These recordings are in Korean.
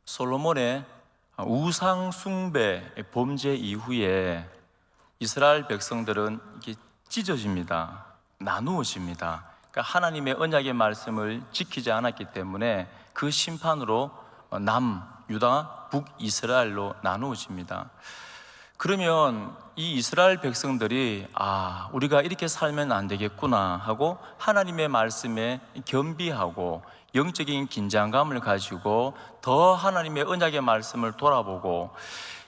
솔로몬의 우상 숭배 범죄 이후에 이스라엘 백성들은 이렇게 찢어집니다. 나누어집니다. 그러니까 하나님의 언약의 말씀을 지키지 않았기 때문에 그 심판으로 남유다, 북이스라엘로 나누어집니다. 그러면 이 이스라엘 백성들이 우리가 이렇게 살면 안 되겠구나 하고 하나님의 말씀에 겸비하고 영적인 긴장감을 가지고 더 하나님의 언약의 말씀을 돌아보고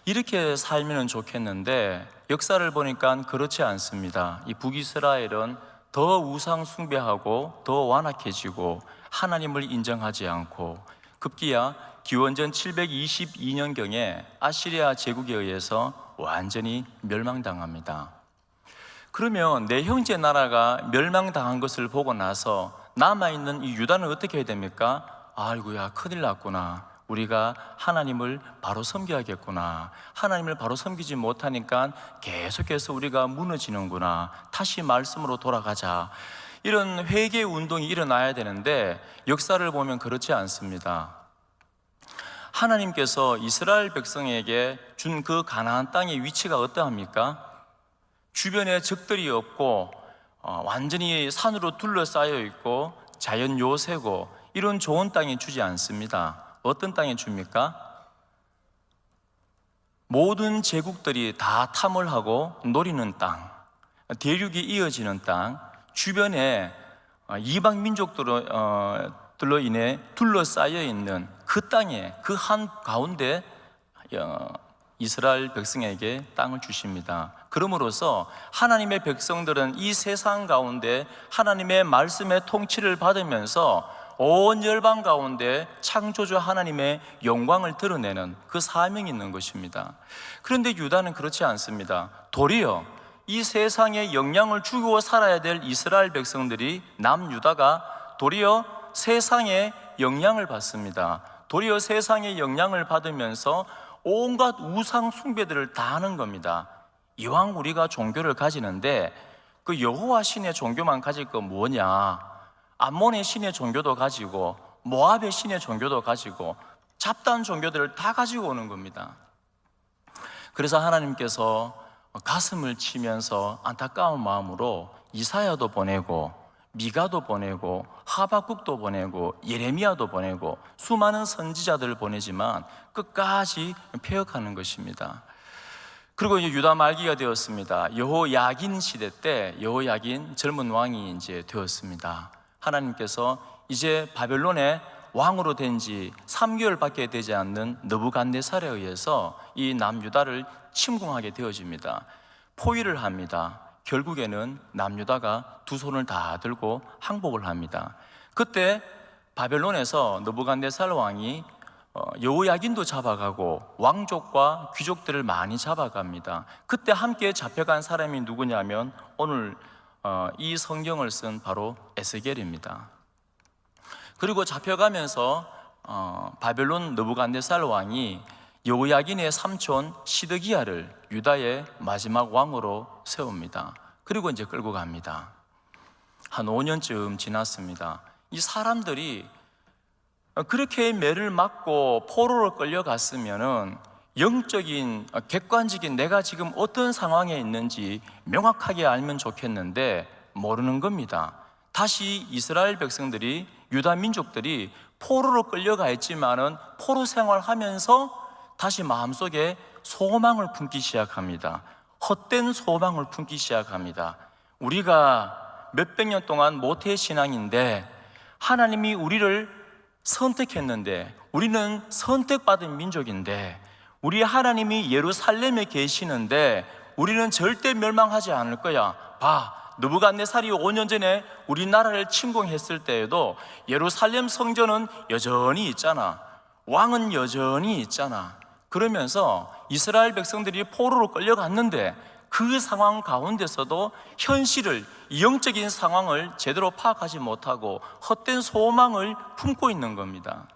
이렇게 살면 좋겠는데 역사를 보니까 그렇지 않습니다. 이 북이스라엘은 더 우상 숭배하고 더 완악해지고 하나님을 인정하지 않고 급기야 기원전 722년경에 아시리아 제국에 의해서 완전히 멸망당합니다. 그러면 내 형제 나라가 멸망당한 것을 보고 나서 남아있는 이 유다는 어떻게 해야 됩니까? 아이고야, 큰일 났구나. 우리가 하나님을 바로 섬겨야겠구나. 하나님을 바로 섬기지 못하니까 계속해서 우리가 무너지는구나. 다시 말씀으로 돌아가자. 이런 회개 운동이 일어나야 되는데 역사를 보면 그렇지 않습니다. 하나님께서 이스라엘 백성에게 준 그 가나안 땅의 위치가 어떠합니까? 주변에 적들이 없고 완전히 산으로 둘러싸여 있고 자연 요새고 이런 좋은 땅에 주지 않습니다. 어떤 땅에 줍니까? 모든 제국들이 다 탐을 하고 노리는 땅, 대륙이 이어지는 땅, 주변에 이방 민족들로 인해 둘러싸여 있는 그 땅에 그 한 가운데 이스라엘 백성에게 땅을 주십니다. 그러므로서 하나님의 백성들은 이 세상 가운데 하나님의 말씀의 통치를 받으면서 온 열방 가운데 창조주 하나님의 영광을 드러내는 그 사명이 있는 것입니다. 그런데 유다는 그렇지 않습니다. 도리어 이 세상에 영향을 주고 살아야 될 이스라엘 백성들이 남유다가 도리어 세상에 영향을 받습니다. 도리어 세상의 영향을 받으면서 온갖 우상 숭배들을 다 하는 겁니다. 이왕 우리가 종교를 가지는데 그 여호와 신의 종교만 가질 거 뭐냐? 암몬의 신의 종교도 가지고 모압의 신의 종교도 가지고 잡다한 종교들을 다 가지고 오는 겁니다. 그래서 하나님께서 가슴을 치면서 안타까운 마음으로 이사야도 보내고 미가도 보내고 하박국도 보내고 예레미야도 보내고 수많은 선지자들을 보내지만 끝까지 폐역하는 것입니다. 그리고 이제 유다 말기가 되었습니다. 여호야긴 시대 때 여호야긴 젊은 왕이 이제 되었습니다. 하나님께서 이제 바벨론의 왕으로 된 지 3개월밖에 되지 않는 느부갓네살에 의해서 이 남유다를 침공하게 되어집니다. 포위를 합니다. 결국에는 남유다가 두 손을 다 들고 항복을 합니다. 그때 바벨론에서 느부갓네살 왕이 여호야긴도 잡아가고 왕족과 귀족들을 많이 잡아갑니다. 그때 함께 잡혀간 사람이 누구냐면 오늘 이 성경을 쓴 바로 에스겔입니다. 그리고 잡혀가면서 바벨론 느부갓네살 왕이 여호야긴의 삼촌 시드기야를 유다의 마지막 왕으로 세웁니다. 그리고 이제 끌고 갑니다. 한 5년쯤 지났습니다. 이 사람들이 그렇게 매를 맞고 포로로 끌려갔으면은 영적인 객관적인 내가 지금 어떤 상황에 있는지 명확하게 알면 좋겠는데 모르는 겁니다. 다시 이스라엘 백성들이 유다 민족들이 포로로 끌려가 있지만은 포로 생활하면서 다시 마음속에 소망을 품기 시작합니다. 헛된 소망을 품기 시작합니다. 우리가 몇백 년 동안 모태신앙인데 하나님이 우리를 선택했는데 우리는 선택받은 민족인데 우리 하나님이 예루살렘에 계시는데 우리는 절대 멸망하지 않을 거야. 봐, 느부갓네살이 5년 전에 우리나라를 침공했을 때에도 예루살렘 성전은 여전히 있잖아. 왕은 여전히 있잖아. 그러면서 이스라엘 백성들이 포로로 끌려갔는데 그 상황 가운데서도 현실을, 영적인 상황을 제대로 파악하지 못하고 헛된 소망을 품고 있는 겁니다.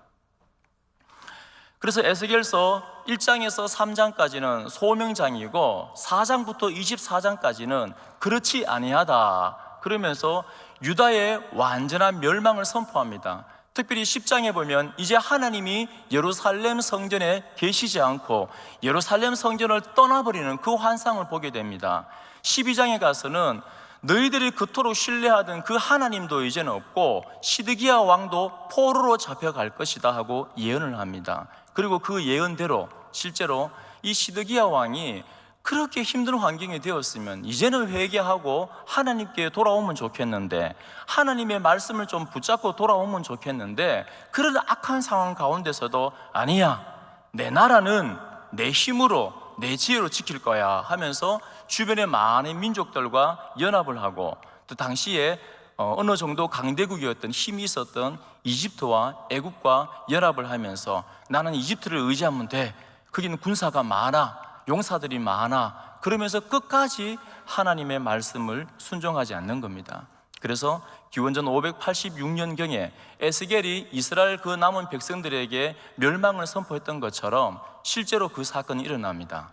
그래서 에스겔서 1장에서 3장까지는 소명장이고 4장부터 24장까지는 그렇지 아니하다 그러면서 유다의 완전한 멸망을 선포합니다. 특별히 10장에 보면 이제 하나님이 예루살렘 성전에 계시지 않고 예루살렘 성전을 떠나버리는 그 환상을 보게 됩니다. 12장에 가서는 너희들이 그토록 신뢰하던 그 하나님도 이제는 없고 시드기야 왕도 포로로 잡혀갈 것이다 하고 예언을 합니다. 그리고 그 예언대로 실제로 이 시드기야 왕이 그렇게 힘든 환경이 되었으면 이제는 회개하고 하나님께 돌아오면 좋겠는데, 하나님의 말씀을 좀 붙잡고 돌아오면 좋겠는데, 그런 악한 상황 가운데서도 아니야, 내 나라는 내 힘으로 내 지혜로 지킬 거야 하면서 주변의 많은 민족들과 연합을 하고, 또 당시에 어느 정도 강대국이었던 힘이 있었던 이집트와 애국과 연합을 하면서 나는 이집트를 의지하면 돼, 거기는 군사가 많아, 용사들이 많아, 그러면서 끝까지 하나님의 말씀을 순종하지 않는 겁니다. 그래서 기원전 586년경에 에스겔이 이스라엘 그 남은 백성들에게 멸망을 선포했던 것처럼 실제로 그 사건이 일어납니다.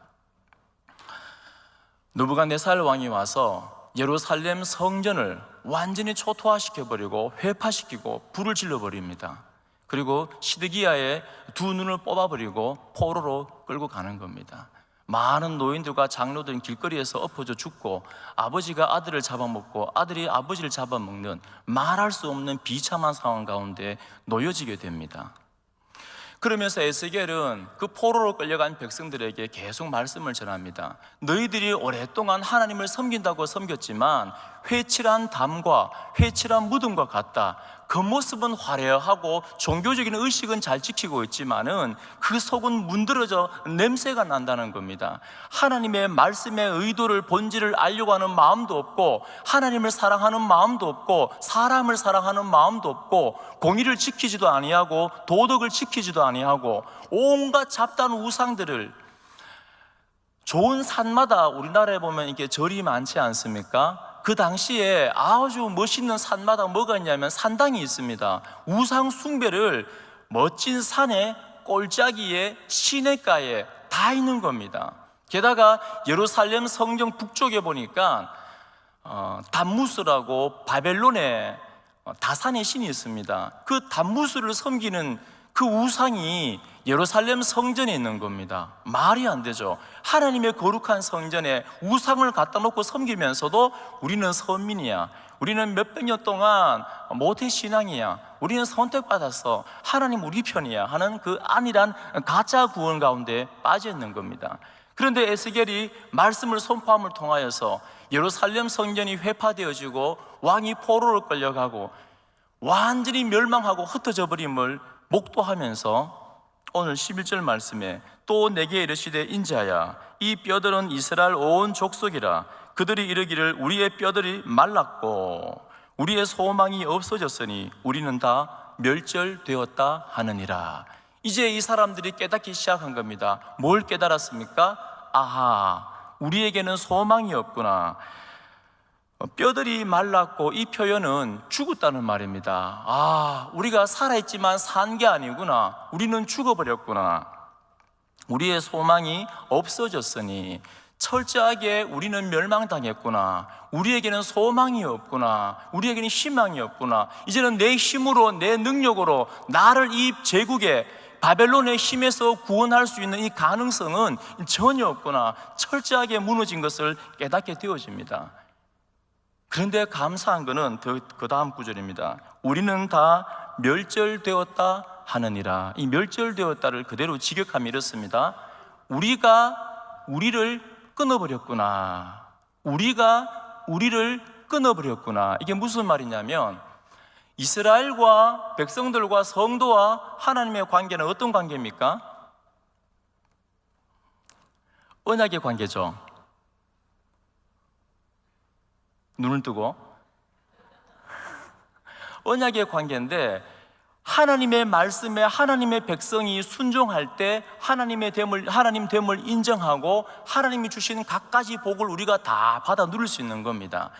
느부갓네살 왕이 와서 예루살렘 성전을 완전히 초토화시켜버리고 회파시키고 불을 질러버립니다. 그리고 시드기야의 두 눈을 뽑아버리고 포로로 끌고 가는 겁니다. 많은 노인들과 장로들은 길거리에서 엎어져 죽고, 아버지가 아들을 잡아먹고 아들이 아버지를 잡아먹는 말할 수 없는 비참한 상황 가운데 놓여지게 됩니다. 그러면서 에스겔은 그 포로로 끌려간 백성들에게 계속 말씀을 전합니다. 너희들이 오랫동안 하나님을 섬긴다고 섬겼지만 회칠한 담과 회칠한 무덤과 같다. 겉모습은 화려하고 종교적인 의식은 잘 지키고 있지만은 그 속은 문드러져 냄새가 난다는 겁니다. 하나님의 말씀의 의도를, 본질을 알려고 하는 마음도 없고, 하나님을 사랑하는 마음도 없고, 사람을 사랑하는 마음도 없고, 공의를 지키지도 아니하고 도덕을 지키지도 아니하고 온갖 잡다한 우상들을, 좋은 산마다 우리나라에 보면 이렇게 절이 많지 않습니까? 그 당시에 아주 멋있는 산마다 뭐가 있냐면 산당이 있습니다. 우상 숭배를 멋진 산에, 골짜기에, 시냇가에 다 있는 겁니다. 게다가 예루살렘 성경 북쪽에 보니까 담무스라고 바벨론에 다산의 신이 있습니다. 그 담무스를 섬기는 그 우상이 예루살렘 성전에 있는 겁니다. 말이 안 되죠. 하나님의 거룩한 성전에 우상을 갖다 놓고 섬기면서도 우리는 선민이야, 우리는 몇백 년 동안 모태신앙이야, 우리는 선택받았어, 하나님 우리 편이야 하는 그 안일한 가짜 구원 가운데 빠져 있는 겁니다. 그런데 에스겔이 말씀을 선포함을 통하여서 예루살렘 성전이 회파되어지고 왕이 포로로 끌려가고 완전히 멸망하고 흩어져 버림을 목도하면서 오늘 11절 말씀에 또 내게 이르시되 인자야, 이 뼈들은 이스라엘 온 족속이라. 그들이 이르기를 우리의 뼈들이 말랐고 우리의 소망이 없어졌으니 우리는 다 멸절되었다 하느니라. 이제 이 사람들이 깨닫기 시작한 겁니다. 뭘 깨달았습니까? 아하, 우리에게는 소망이 없구나. 뼈들이 말랐고, 이 표현은 죽었다는 말입니다. 아, 우리가 살아있지만 산 게 아니구나, 우리는 죽어버렸구나, 우리의 소망이 없어졌으니 철저하게 우리는 멸망당했구나, 우리에게는 소망이 없구나, 우리에게는 희망이 없구나, 이제는 내 힘으로, 내 능력으로 나를 이 제국에, 바벨론의 힘에서 구원할 수 있는 이 가능성은 전혀 없구나, 철저하게 무너진 것을 깨닫게 되어집니다. 그런데 감사한 것은 그 다음 구절입니다. 우리는 다 멸절되었다 하느니라. 이 멸절되었다를 그대로 직역하면 이렇습니다. 우리가 우리를 끊어버렸구나, 우리가 우리를 끊어버렸구나. 이게 무슨 말이냐면, 이스라엘과 백성들과 성도와 하나님의 관계는 어떤 관계입니까? 언약의 관계죠. 눈을 뜨고 언약의 관계인데, 하나님의 말씀에 하나님의 백성이 순종할 때 하나님 됨을 인정하고 하나님이 주시는 갖가지 복을 우리가 다 받아 누릴 수 있는 겁니다.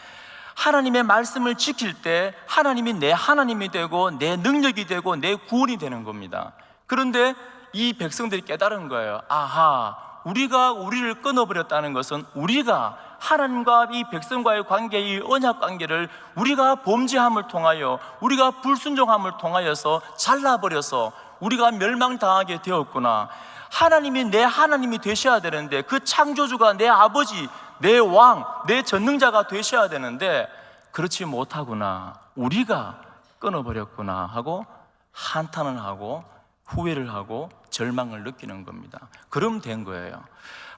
하나님의 말씀을 지킬 때 하나님이 내 하나님이 되고 내 능력이 되고 내 구원이 되는 겁니다. 그런데 이 백성들이 깨달은 거예요. 아하, 우리가 우리를 끊어버렸다는 것은 우리가 하나님과 이 백성과의 관계, 이 언약 관계를 우리가 범죄함을 통하여, 우리가 불순종함을 통하여서 잘라버려서 우리가 멸망당하게 되었구나. 하나님이 내 하나님이 되셔야 되는데, 그 창조주가 내 아버지, 내 왕, 내 전능자가 되셔야 되는데 그렇지 못하구나, 우리가 끊어버렸구나 하고 한탄을 하고 후회를 하고 절망을 느끼는 겁니다. 그럼 된 거예요.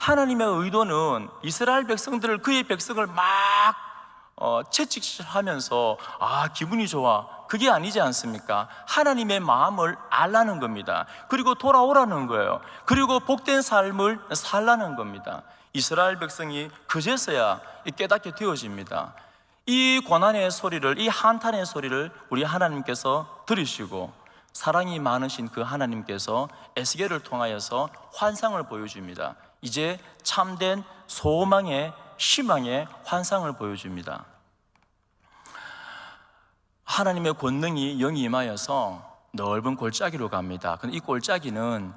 하나님의 의도는 이스라엘 백성들을, 그의 백성을 막 채찍질하면서 기분이 좋아, 그게 아니지 않습니까? 하나님의 마음을 알라는 겁니다. 그리고 돌아오라는 거예요. 그리고 복된 삶을 살라는 겁니다. 이스라엘 백성이 그제서야 깨닫게 되어집니다. 이 고난의 소리를, 이 한탄의 소리를 우리 하나님께서 들으시고 사랑이 많으신 그 하나님께서 에스겔을 통하여서 환상을 보여줍니다. 이제 참된 소망의, 희망의 환상을 보여줍니다. 하나님의 권능이 영이 임하여서 넓은 골짜기로 갑니다. 근데 이 골짜기는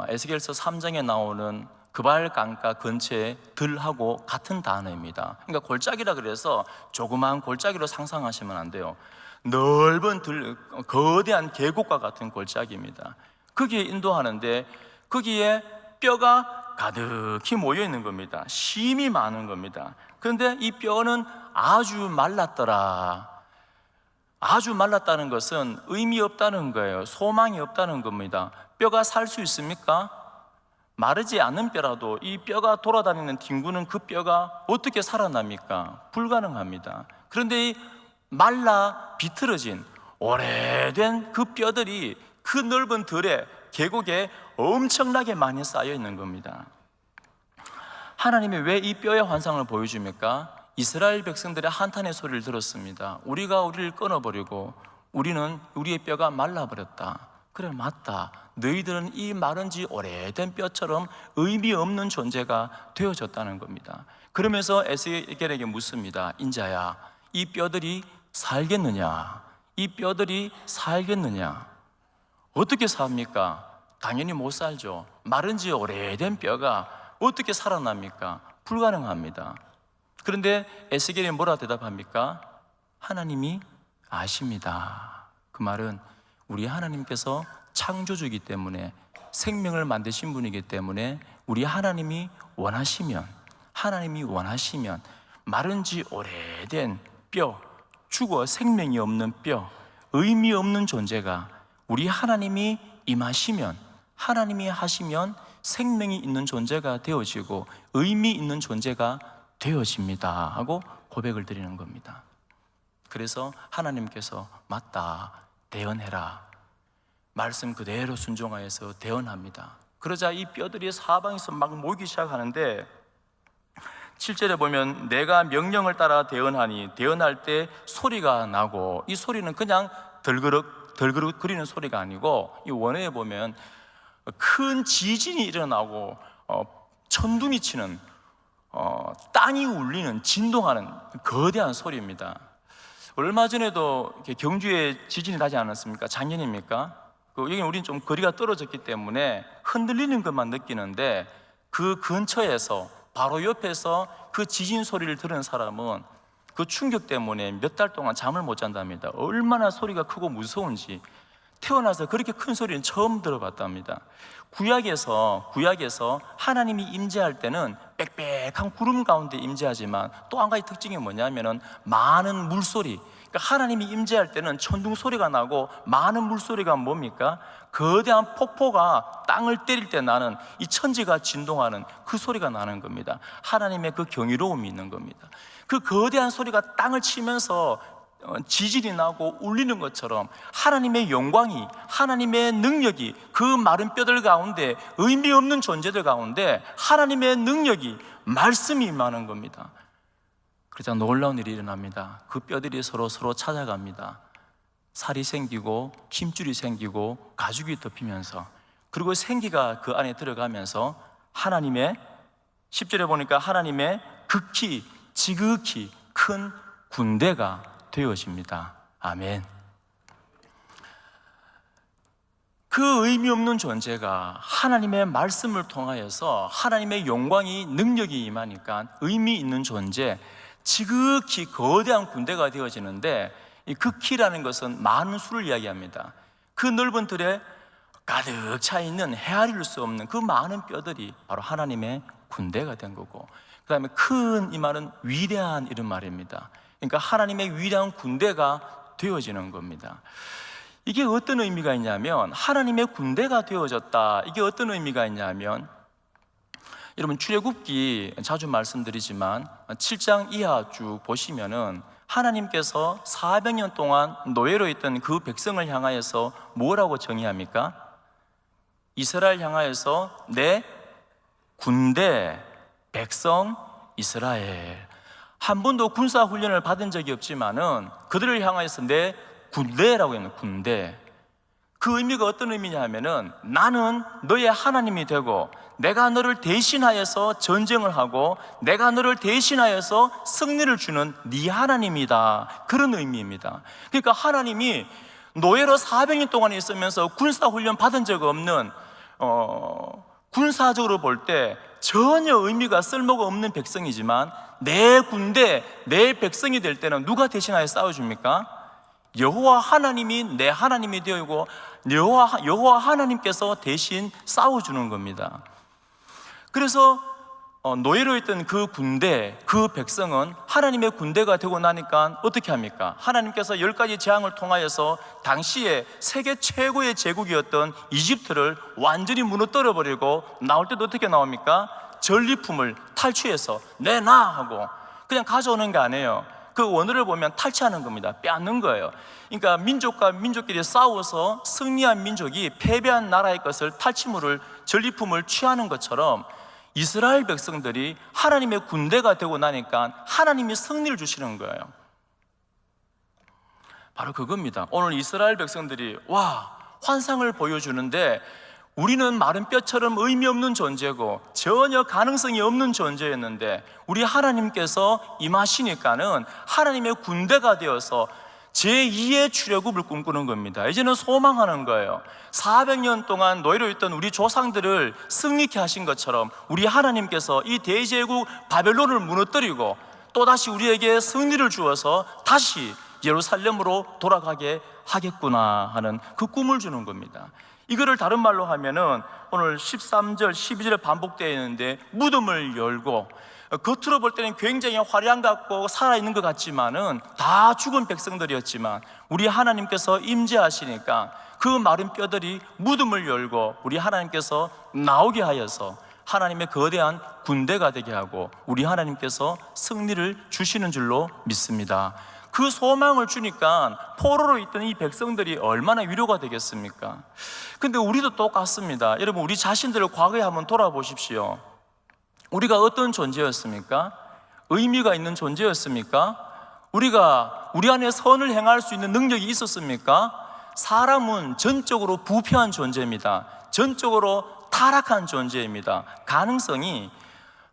에스겔서 3장에 나오는 그발 강가 근처에 들하고 같은 단어입니다. 그러니까 골짜기라 그래서 조그마한 골짜기로 상상하시면 안 돼요. 넓은 들, 거대한 계곡과 같은 골짜기입니다. 거기에 인도하는데 거기에 뼈가 가득히 모여 있는 겁니다. 심이 많은 겁니다. 그런데 이 뼈는 아주 말랐더라. 아주 말랐다는 것은 의미 없다는 거예요. 소망이 없다는 겁니다. 뼈가 살 수 있습니까? 마르지 않는 뼈라도 이 뼈가 돌아다니는 뒹구는 그 뼈가 어떻게 살아납니까? 불가능합니다. 그런데 이 말라 비틀어진 오래된 그 뼈들이 그 넓은 들에, 계곡에 엄청나게 많이 쌓여 있는 겁니다. 하나님이 왜 이 뼈의 환상을 보여줍니까? 이스라엘 백성들의 한탄의 소리를 들었습니다. 우리가 우리를 끊어버리고 우리의 뼈가 말라버렸다. 그래, 맞다. 너희들은 이 마른 지 오래된 뼈처럼 의미 없는 존재가 되어졌다는 겁니다. 그러면서 에스겔에게 묻습니다. 인자야, 이 뼈들이 살겠느냐? 이 뼈들이 살겠느냐? 어떻게 삽니까? 당연히 못 살죠. 마른 지 오래된 뼈가 어떻게 살아납니까? 불가능합니다. 그런데 에스겔이 뭐라 대답합니까? 하나님이 아십니다. 그 말은 우리 하나님께서 창조주이기 때문에, 생명을 만드신 분이기 때문에 우리 하나님이 원하시면 마른 지 오래된 뼈, 죽어 생명이 없는 뼈, 의미 없는 존재가 우리 하나님이 임하시면, 하나님이 하시면 생명이 있는 존재가 되어지고 의미 있는 존재가 되어집니다 하고 고백을 드리는 겁니다. 그래서 하나님께서 맞다, 대언해라, 말씀 그대로 순종하여서 대언합니다. 그러자 이 뼈들이 사방에서 막 모이기 시작하는데 7절에 보면 내가 명령을 따라 대언하니, 대언할 때 소리가 나고, 이 소리는 그냥 덜그럭 거리는 소리가 아니고 이 원어에 보면 큰 지진이 일어나고 천둥이 치는, 땅이 울리는, 진동하는 거대한 소리입니다. 얼마 전에도 경주에 지진이 나지 않았습니까? 작년입니까? 여기는 우리는 좀 거리가 떨어졌기 때문에 흔들리는 것만 느끼는데 그 근처에서, 바로 옆에서 그 지진 소리를 들은 사람은 그 충격 때문에 몇 달 동안 잠을 못 잔답니다. 얼마나 소리가 크고 무서운지. 태어나서 그렇게 큰 소리는 처음 들어봤답니다. 구약에서 하나님이 임재할 때는 빽빽한 구름 가운데 임재하지만 또 한 가지 특징이 뭐냐면은 많은 물소리. 그러니까 하나님이 임재할 때는 천둥 소리가 나고, 많은 물소리가 뭡니까? 거대한 폭포가 땅을 때릴 때 나는, 이 천지가 진동하는 그 소리가 나는 겁니다. 하나님의 그 경이로움이 있는 겁니다. 그 거대한 소리가 땅을 치면서 지진이 나고 울리는 것처럼 하나님의 영광이, 하나님의 능력이 그 마른 뼈들 가운데, 의미 없는 존재들 가운데 하나님의 능력이, 말씀이 임하는 겁니다. 그러자 놀라운 일이 일어납니다. 그 뼈들이 서로 찾아갑니다. 살이 생기고 힘줄이 생기고 가죽이 덮이면서, 그리고 생기가 그 안에 들어가면서 하나님의, 10절에 보니까 하나님의 극히 지극히 큰 군대가 되어집니다. 아멘. 그 의미 없는 존재가 하나님의 말씀을 통하여서 하나님의 영광이, 능력이 임하니까 의미 있는 존재, 지극히 거대한 군대가 되어지는데, 이 그 키라는 것은 많은 수를 이야기합니다. 그 넓은 들에 가득 차 있는 헤아릴 수 없는 그 많은 뼈들이 바로 하나님의 군대가 된 거고, 그 다음에 큰 이 말은 위대한 이런 말입니다. 그러니까 하나님의 위대한 군대가 되어지는 겁니다. 이게 어떤 의미가 있냐면, 하나님의 군대가 되어졌다, 이게 어떤 의미가 있냐면, 여러분 출애굽기 자주 말씀드리지만 7장 이하 쭉 보시면은 하나님께서 400년 동안 노예로 있던 그 백성을 향하여서 뭐라고 정의합니까? 이스라엘 향하여서 내 군대, 백성 이스라엘. 한 번도 군사훈련을 받은 적이 없지만은 그들을 향하여서 내 군대라고 했는 군대. 그 의미가 어떤 의미냐 하면은, 나는 너의 하나님이 되고 내가 너를 대신하여서 전쟁을 하고 내가 너를 대신하여서 승리를 주는 네 하나님이다, 그런 의미입니다. 그러니까 하나님이 노예로 400년 동안 있으면서 군사훈련 받은 적 없는, 군사적으로 볼 때 전혀 의미가 쓸모가 없는 백성이지만, 내 군대, 내 백성이 될 때는 누가 대신하여 싸워줍니까? 여호와 하나님이 내 하나님이 되고 여호와 하나님께서 대신 싸워주는 겁니다. 그래서 노예로 있던 그 군대, 그 백성은 하나님의 군대가 되고 나니까 어떻게 합니까? 하나님께서 10가지 재앙을 통하여서 당시에 세계 최고의 제국이었던 이집트를 완전히 무너뜨려 버리고, 나올 때도 어떻게 나옵니까? 전리품을 탈취해서 내놔 하고 그냥 가져오는 게 아니에요. 그 원어를 보면 탈취하는 겁니다. 빼앗는 거예요. 그러니까 민족과 민족끼리 싸워서 승리한 민족이 패배한 나라의 것을, 탈취물을, 전리품을 취하는 것처럼 이스라엘 백성들이 하나님의 군대가 되고 나니까 하나님이 승리를 주시는 거예요. 바로 그겁니다. 오늘 이스라엘 백성들이 환상을 보여주는데, 우리는 마른 뼈처럼 의미 없는 존재고 전혀 가능성이 없는 존재였는데, 우리 하나님께서 임하시니까는 하나님의 군대가 되어서 제2의 출애굽을 꿈꾸는 겁니다. 이제는 소망하는 거예요. 400년 동안 노예로 있던 우리 조상들을 승리케 하신 것처럼 우리 하나님께서 이 대제국 바벨론을 무너뜨리고 또다시 우리에게 승리를 주어서 다시 예루살렘으로 돌아가게 하겠구나 하는 그 꿈을 주는 겁니다. 이거를 다른 말로 하면은 오늘 13절, 12절에 반복되어 있는데, 무덤을 열고, 겉으로 볼 때는 굉장히 화려한 것 같고 살아있는 것 같지만은 다 죽은 백성들이었지만 우리 하나님께서 임재하시니까 그 마른 뼈들이 무덤을 열고 우리 하나님께서 나오게 하여서 하나님의 거대한 군대가 되게 하고 우리 하나님께서 승리를 주시는 줄로 믿습니다. 그 소망을 주니까 포로로 있던 이 백성들이 얼마나 위로가 되겠습니까? 근데 우리도 똑같습니다. 여러분, 우리 자신들을 과거에 한번 돌아보십시오. 우리가 어떤 존재였습니까? 의미가 있는 존재였습니까? 우리가 우리 안에 선을 행할 수 있는 능력이 있었습니까? 사람은 전적으로 부패한 존재입니다. 전적으로 타락한 존재입니다. 가능성이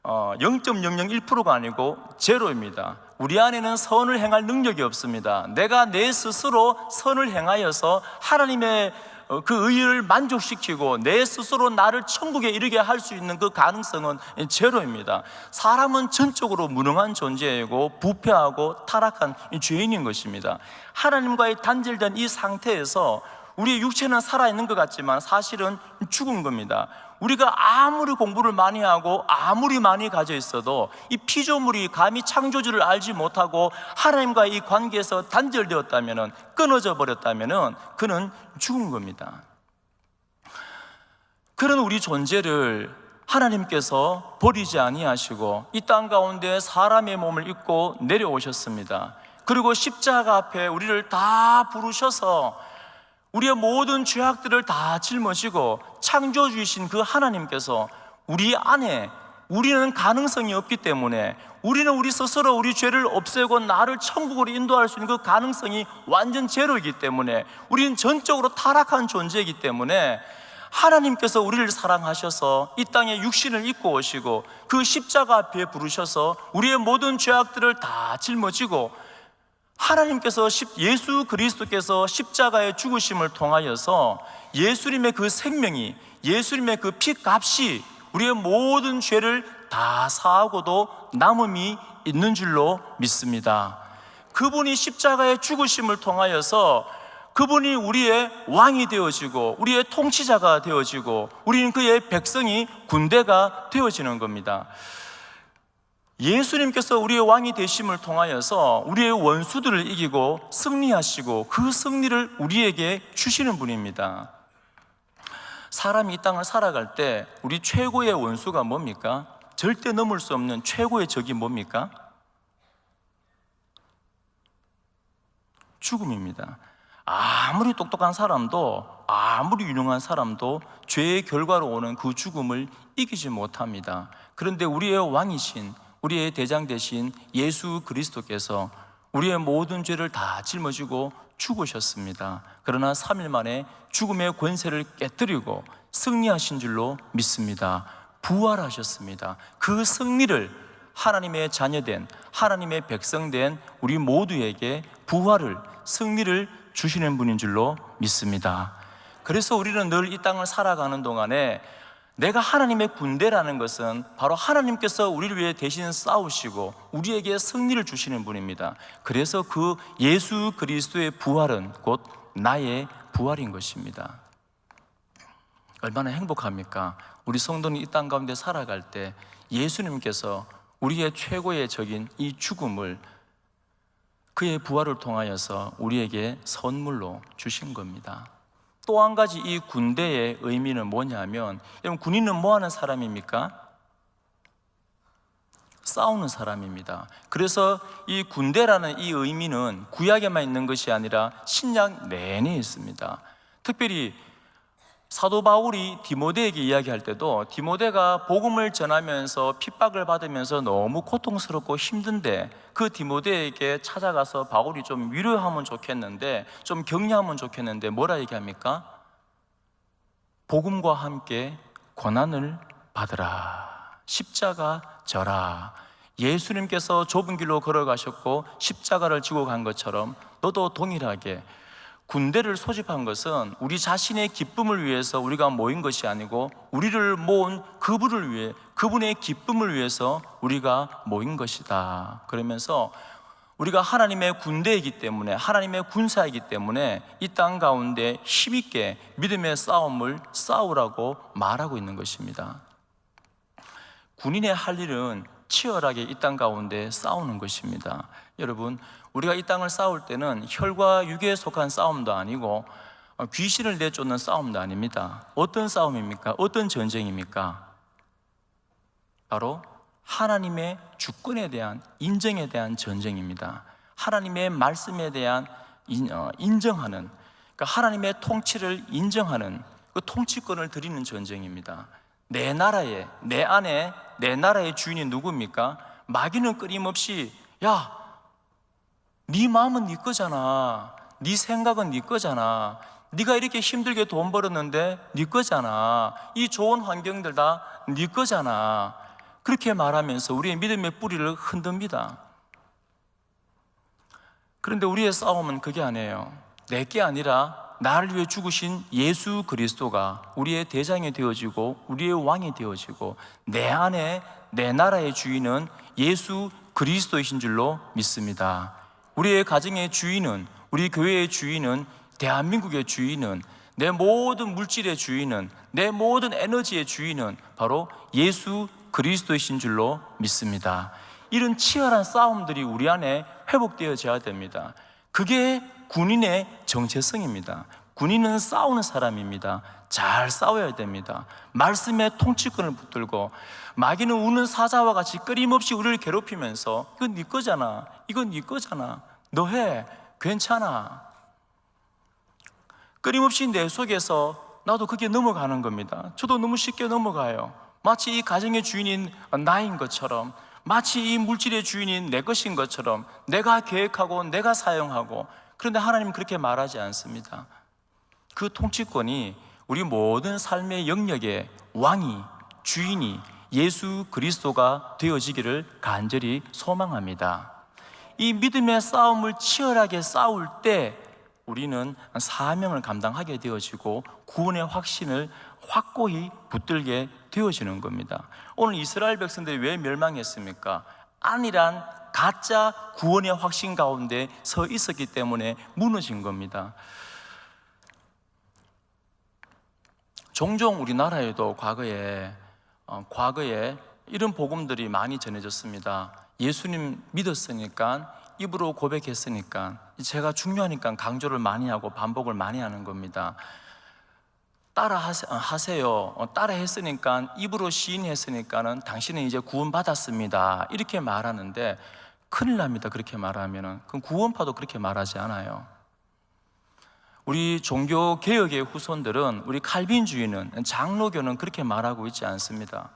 0.001%가 아니고 제로입니다. 우리 안에는 선을 행할 능력이 없습니다. 내가 내 스스로 선을 행하여서 하나님의 그 의를 만족시키고 내 스스로 나를 천국에 이르게 할 수 있는 그 가능성은 제로입니다. 사람은 전적으로 무능한 존재이고 부패하고 타락한 죄인인 것입니다. 하나님과의 단절된 이 상태에서 우리의 육체는 살아있는 것 같지만 사실은 죽은 겁니다. 우리가 아무리 공부를 많이 하고 아무리 많이 가져 있어도 이 피조물이 감히 창조주를 알지 못하고 하나님과의 이 관계에서 단절되었다면, 끊어져 버렸다면 그는 죽은 겁니다. 그런 우리 존재를 하나님께서 버리지 아니하시고 이 땅 가운데 사람의 몸을 입고 내려오셨습니다. 그리고 십자가 앞에 우리를 다 부르셔서 우리의 모든 죄악들을 다 짊어지고 창조주이신 그 하나님께서 우리 안에, 우리는 가능성이 없기 때문에, 우리는 우리 스스로 우리 죄를 없애고 나를 천국으로 인도할 수 있는 그 가능성이 완전 제로이기 때문에, 우리는 전적으로 타락한 존재이기 때문에 하나님께서 우리를 사랑하셔서 이 땅에 육신을 입고 오시고 그 십자가 앞에 부르셔서 우리의 모든 죄악들을 다 짊어지고 하나님께서 예수 그리스도께서 십자가의 죽으심을 통하여서 예수님의 그 생명이, 예수님의 그 피값이 우리의 모든 죄를 다 사하고도 남음이 있는 줄로 믿습니다. 그분이 십자가의 죽으심을 통하여서 그분이 우리의 왕이 되어지고 우리의 통치자가 되어지고 우리는 그의 백성이, 군대가 되어지는 겁니다. 예수님께서 우리의 왕이 되심을 통하여서 우리의 원수들을 이기고 승리하시고 그 승리를 우리에게 주시는 분입니다. 사람이 이 땅을 살아갈 때 우리 최고의 원수가 뭡니까? 절대 넘을 수 없는 최고의 적이 뭡니까? 죽음입니다. 아무리 똑똑한 사람도, 아무리 유능한 사람도 죄의 결과로 오는 그 죽음을 이기지 못합니다. 그런데 우리의 왕이신, 우리의 대장 되신 예수 그리스도께서 우리의 모든 죄를 다 짊어지고 죽으셨습니다. 그러나 3일 만에 죽음의 권세를 깨뜨리고 승리하신 줄로 믿습니다. 부활하셨습니다. 그 승리를 하나님의 자녀된, 하나님의 백성된 우리 모두에게 부활을, 승리를 주시는 분인 줄로 믿습니다. 그래서 우리는 늘 이 땅을 살아가는 동안에 내가 하나님의 군대라는 것은 바로 하나님께서 우리를 위해 대신 싸우시고 우리에게 승리를 주시는 분입니다. 그래서 그 예수 그리스도의 부활은 곧 나의 부활인 것입니다. 얼마나 행복합니까? 우리 성도는 이 땅 가운데 살아갈 때 예수님께서 우리의 최고의 적인 이 죽음을 그의 부활을 통하여서 우리에게 선물로 주신 겁니다. 또 한 가지 이 군대의 의미는 뭐냐면, 여러분, 군인은 뭐 하는 사람입니까? 싸우는 사람입니다. 그래서 이 군대라는 이 의미는 구약에만 있는 것이 아니라 신약 내내 있습니다. 특별히 사도 바울이 디모데에게 이야기할 때도 디모데가 복음을 전하면서 핍박을 받으면서 너무 고통스럽고 힘든데 그 디모데에게 찾아가서 바울이 좀 위로하면 좋겠는데, 좀 격려하면 좋겠는데 뭐라 얘기합니까? 복음과 함께 고난을 받으라, 십자가 져라. 예수님께서 좁은 길로 걸어가셨고 십자가를 지고 간 것처럼 너도 동일하게 군대를 소집한 것은 우리 자신의 기쁨을 위해서 우리가 모인 것이 아니고 우리를 모은 그분을 위해, 그분의 기쁨을 위해서 우리가 모인 것이다. 그러면서 우리가 하나님의 군대이기 때문에, 하나님의 군사이기 때문에 이 땅 가운데 힘있게 믿음의 싸움을 싸우라고 말하고 있는 것입니다. 군인의 할 일은 치열하게 이 땅 가운데 싸우는 것입니다. 여러분, 우리가 이 땅을 싸울 때는 혈과 육에 속한 싸움도 아니고 귀신을 내쫓는 싸움도 아닙니다. 어떤 싸움입니까? 어떤 전쟁입니까? 바로 하나님의 주권에 대한, 인정에 대한 전쟁입니다. 하나님의 말씀에 대한 인정하는, 그러니까 하나님의 통치를 인정하는 그 통치권을 드리는 전쟁입니다. 내 나라에, 내 안에 내 나라의 주인이 누굽니까? 마귀는 끊임없이 야, 네 마음은 네 거잖아, 네 생각은 네 거잖아, 네가 이렇게 힘들게 돈 벌었는데 네 거잖아, 이 좋은 환경들 다 네 거잖아, 그렇게 말하면서 우리의 믿음의 뿌리를 흔듭니다. 그런데 우리의 싸움은 그게 아니에요. 내게 아니라 나를 위해 죽으신 예수 그리스도가 우리의 대장이 되어지고 우리의 왕이 되어지고 내 안에 내 나라의 주인은 예수 그리스도이신 줄로 믿습니다. 우리의 가정의 주인은, 우리 교회의 주인은, 대한민국의 주인은, 내 모든 물질의 주인은, 내 모든 에너지의 주인은 바로 예수 그리스도이신 줄로 믿습니다. 이런 치열한 싸움들이 우리 안에 회복되어져야 됩니다. 그게 군인의 정체성입니다. 군인은 싸우는 사람입니다. 잘 싸워야 됩니다. 말씀의 통치권을 붙들고 마귀는 우는 사자와 같이 끊임없이 우리를 괴롭히면서 이건 네 거잖아, 이건 네 거잖아, 너 해, 괜찮아, 끊임없이 내 속에서 나도 그게 넘어가는 겁니다. 저도 너무 쉽게 넘어가요. 마치 이 가정의 주인인 나인 것처럼, 마치 이 물질의 주인인 내 것인 것처럼 내가 계획하고 내가 사용하고. 그런데 하나님은 그렇게 말하지 않습니다. 그 통치권이 우리 모든 삶의 영역의 왕이, 주인이 예수 그리스도가 되어지기를 간절히 소망합니다. 이 믿음의 싸움을 치열하게 싸울 때 우리는 사명을 감당하게 되어지고 구원의 확신을 확고히 붙들게 되어지는 겁니다. 오늘 이스라엘 백성들이 왜 멸망했습니까? 안이란 가짜 구원의 확신 가운데 서 있었기 때문에 무너진 겁니다. 종종 우리나라에도 과거에 이런 복음들이 많이 전해졌습니다. 예수님 믿었으니까, 입으로 고백했으니까, 제가 중요하니까 강조를 많이 하고 반복을 많이 하는 겁니다. 따라 하세요. 따라 했으니까, 입으로 시인했으니까는 당신은 이제 구원받았습니다, 이렇게 말하는데 큰일 납니다. 그렇게 말하면은. 그럼 구원파도 그렇게 말하지 않아요. 우리 종교 개혁의 후손들은, 우리 칼빈주의는, 장로교는 그렇게 말하고 있지 않습니다.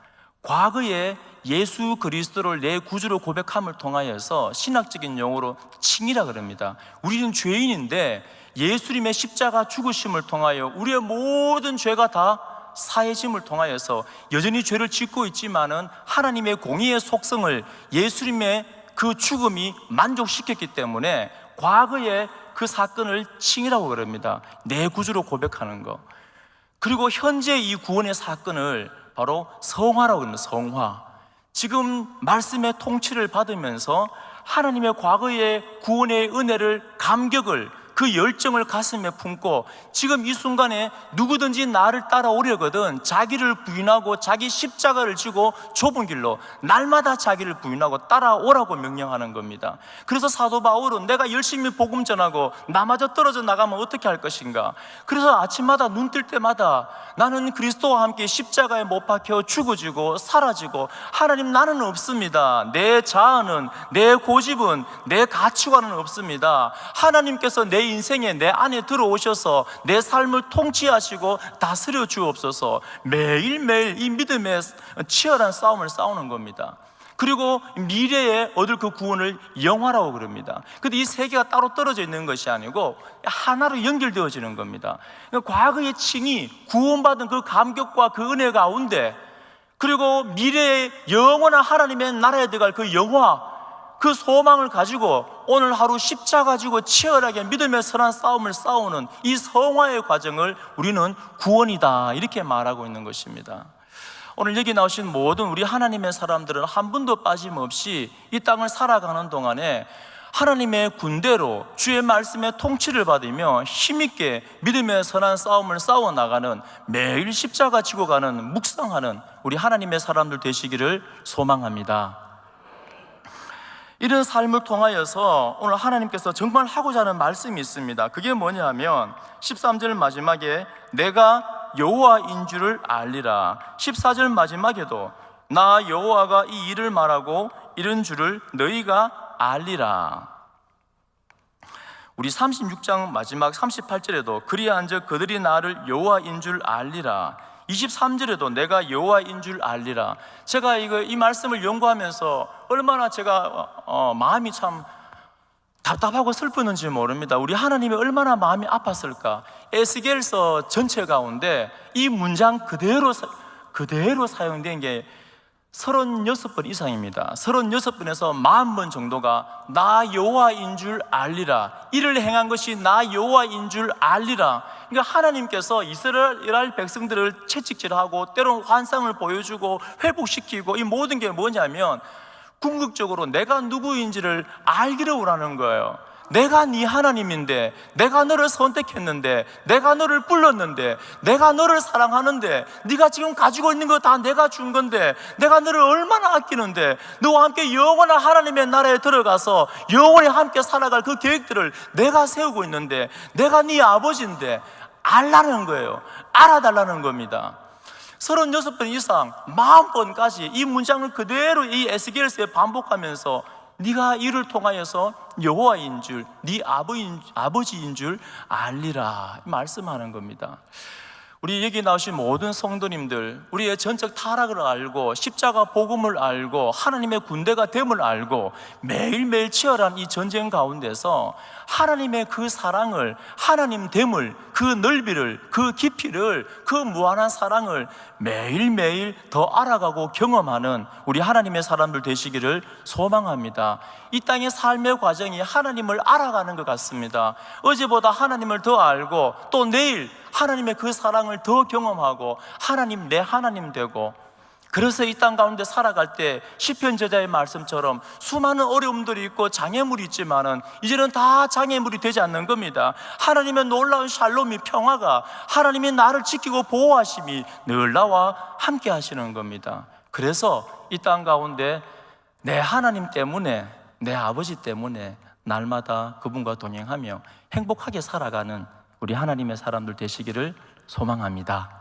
과거에 예수 그리스도를 내 구주로 고백함을 통하여서 신학적인 용어로 칭이라 그럽니다. 우리는 죄인인데 예수님의 십자가 죽으심을 통하여 우리의 모든 죄가 다 사해짐을 통하여서 여전히 죄를 짓고 있지만은 하나님의 공의의 속성을 예수님의 그 죽음이 만족시켰기 때문에 과거에 그 사건을 칭이라고 그럽니다. 내 구주로 고백하는 거. 그리고 현재 이 구원의 사건을 바로 성화라고 합니다. 성화. 지금 말씀의 통치를 받으면서 하나님의 과거의 구원의 은혜를, 감격을, 그 열정을 가슴에 품고 지금 이 순간에 누구든지 나를 따라오려거든 자기를 부인하고 자기 십자가를 지고 좁은 길로 날마다 자기를 부인하고 따라오라고 명령하는 겁니다. 그래서 사도 바울은 내가 열심히 복음 전하고 나마저 떨어져 나가면 어떻게 할 것인가? 그래서 아침마다 눈 뜰 때마다 나는 그리스도와 함께 십자가에 못 박혀 죽어지고 사라지고, 하나님 나는 없습니다. 내 자아는, 내 고집은, 내 가치관은 없습니다. 하나님께서 내 인생에 내 안에 들어오셔서 내 삶을 통치하시고 다스려 주옵소서. 매일매일 이 믿음의 치열한 싸움을 싸우는 겁니다. 그리고 미래에 얻을 그 구원을 영화라고 그럽니다. 근데 이 세 개가 따로 떨어져 있는 것이 아니고 하나로 연결되어지는 겁니다. 그러니까 과거의 칭이 구원받은 그 감격과 그 은혜 가운데, 그리고 미래의 영원한 하나님의 나라에 들어갈 그 영화, 그 소망을 가지고 오늘 하루 십자가 지고 치열하게 믿음의 선한 싸움을 싸우는 이 성화의 과정을 우리는 구원이다, 이렇게 말하고 있는 것입니다. 오늘 여기 나오신 모든 우리 하나님의 사람들은 한 분도 빠짐없이 이 땅을 살아가는 동안에 하나님의 군대로 주의 말씀의 통치를 받으며 힘있게 믿음의 선한 싸움을 싸워나가는, 매일 십자가 지고 가는, 묵상하는 우리 하나님의 사람들 되시기를 소망합니다. 이런 삶을 통하여서 오늘 하나님께서 정말 하고자 하는 말씀이 있습니다. 그게 뭐냐면 13절 마지막에 내가 여호와인 줄을 알리라. 14절 마지막에도 나 여호와가 이 일을 말하고 이런 줄을 너희가 알리라. 우리 36장 마지막 38절에도 그리한즉 그들이 나를 여호와인 줄 알리라. 23절에도 내가 여호와인 줄 알리라. 제가 이 말씀을 연구하면서 얼마나 제가 마음이 참 답답하고 슬프는지 모릅니다. 우리 하나님이 얼마나 마음이 아팠을까. 에스겔서 전체 가운데 이 문장 그대로 사용된 게 36번 이상입니다. 36번에서 40번 정도가 나 여호와인 줄 알리라, 이를 행한 것이 나 여호와인 줄 알리라. 그러니까 하나님께서 이스라엘 백성들을 채찍질하고 때로는 환상을 보여주고 회복시키고, 이 모든 게 뭐냐면 궁극적으로 내가 누구인지를 알기를 원하는 거예요. 내가 네 하나님인데, 내가 너를 선택했는데, 내가 너를 불렀는데, 내가 너를 사랑하는데, 네가 지금 가지고 있는 거 다 내가 준 건데, 내가 너를 얼마나 아끼는데, 너와 함께 영원한 하나님의 나라에 들어가서 영원히 함께 살아갈 그 계획들을 내가 세우고 있는데, 내가 네 아버지인데 알라는 거예요. 알아달라는 겁니다. 36번 이상 40번까지 이 문장을 그대로 이 에스겔서에 반복하면서 네가 이를 통하여서 여호와인 줄, 네 아버지인 줄 알리라 말씀하는 겁니다. 우리 여기 나오신 모든 성도님들, 우리의 전적 타락을 알고 십자가 복음을 알고 하나님의 군대가 됨을 알고 매일매일 치열한 이 전쟁 가운데서 하나님의 그 사랑을, 하나님 됨을, 그 넓이를, 그 깊이를, 그 무한한 사랑을 매일매일 더 알아가고 경험하는 우리 하나님의 사람들 되시기를 소망합니다. 이 땅의 삶의 과정이 하나님을 알아가는 것 같습니다. 어제보다 하나님을 더 알고 또 내일 하나님의 그 사랑을 더 경험하고 하나님 내 하나님 되고, 그래서 이 땅 가운데 살아갈 때 시편 저자의 말씀처럼 수많은 어려움들이 있고 장애물이 있지만은 이제는 다 장애물이 되지 않는 겁니다. 하나님의 놀라운 샬롬이, 평화가, 하나님이 나를 지키고 보호하심이 늘 나와 함께 하시는 겁니다. 그래서 이 땅 가운데 내 하나님 때문에, 내 아버지 때문에 날마다 그분과 동행하며 행복하게 살아가는 우리 하나님의 사람들 되시기를 소망합니다.